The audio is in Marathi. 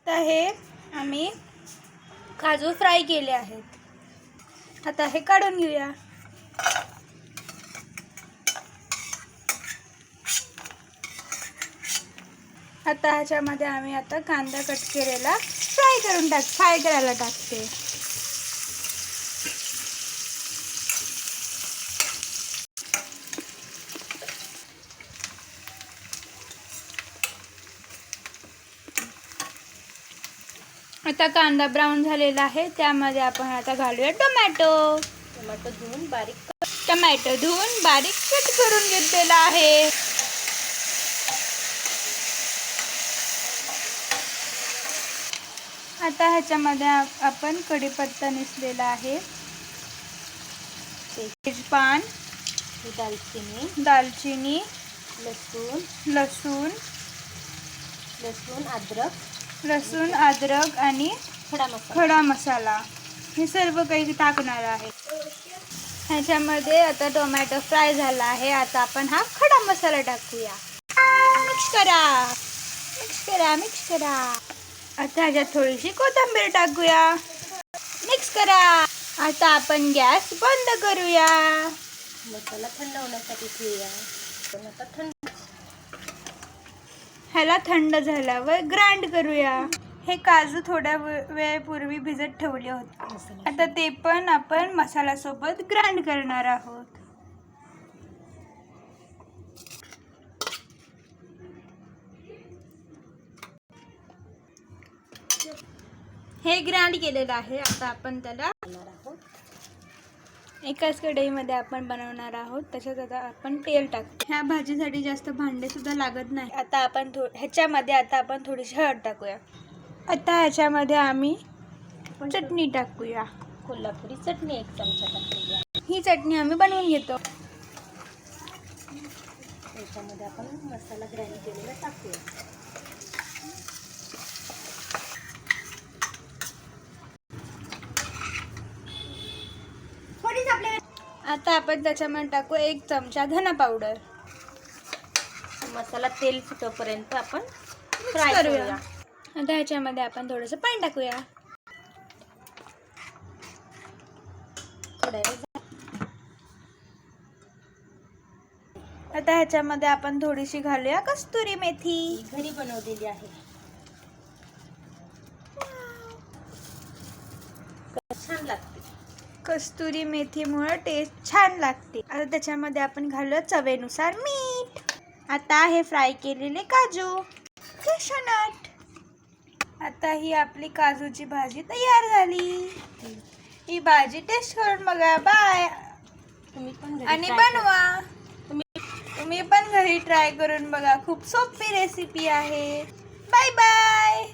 तर हे आम्ही काजू फ्राय केले आहेत. आता हे काढून घेऊया. आता ह्याच्यामध्ये आम्ही आता कांदा कट केलेला फ्राय करायला टाकते. आता कांदा ब्राऊन झालेला आहे. त्यामध्ये आपण आता घालूया टोमॅटो धुवून बारीक कट करून घेतलेला आहे. आता ह्याच्यामध्ये आपण कढीपत्ता नेसलेला आहे, तेजपान, दालचिनी, लसूण अद्रक आणि खडा मसाला हे सर्व काही टाकणार आहे. ह्याच्यामध्ये आता टोमॅटो फ्राय झाला आहे. आता आपण हा खडा मसाला टाकूया. मिक्स करा. आता ह्याच्यात थोडीशी कोथिंबीर टाकूया. मिक्स करा. आता आपण गॅस बंद करूया. मसाला थंड होण्यासाठी ठेवूया. ह्याला थंड झाल्यावर ग्राइंड करूया. हे काजू थोड्या वेळपूर्वी भिजत ठेवले होते. आता ते पण आपण मसाल्यासोबत ग्राइंड करणार आहोत. हे ग्राइंड केलेलं आहे. आता आपण त्याला एकाच कढईमध्ये आपण बनवणार आहोत. तसेच आता आपण तेल टाकू. ह्या भाजीसाठी जास्त भांडे सुद्धा लागत नाही. आता आपण ह्याच्यामध्ये आता आपण थोडीशी हळद टाकूया. आता ह्याच्यामध्ये आम्ही चटणी टाकूया. कोल्हापुरी चटणी 1 चमचा टाकूया. ही चटणी आम्ही बनवून घेतो. त्याच्यामध्ये आपण मसाला ग्राइंड केलेला टाकूया. आता आपण त्याच्यामध्ये टाकू 1 चमचा धना पावडर. मसाला तेल सुटेपर्यंत आपण फ्राय करूया. आता ह्याच्यामध्ये आपण थोडंसं पाणी टाकूया. आता ह्याच्यामध्ये आपण थोडीशी घालूया कस्तुरी मेथी. घरी बनवलेली आहे. छान लागते. कस्तुरी मेथीमुळे टेस्ट छान लागते. आता त्याच्यामध्ये आपण घालूया चवीनुसार मीठ. आता हे फ्राय केलेले काजू, कॅशनट. आता ही आपली काजूची भाजी तयार झाली. ही भाजी टेस्ट करून बघा. बाय. तुम्ही पण आणि बनवा. तुम्ही पण घरी ट्राय करून बघा. खूप सोपी रेसिपी आहे. Bye bye.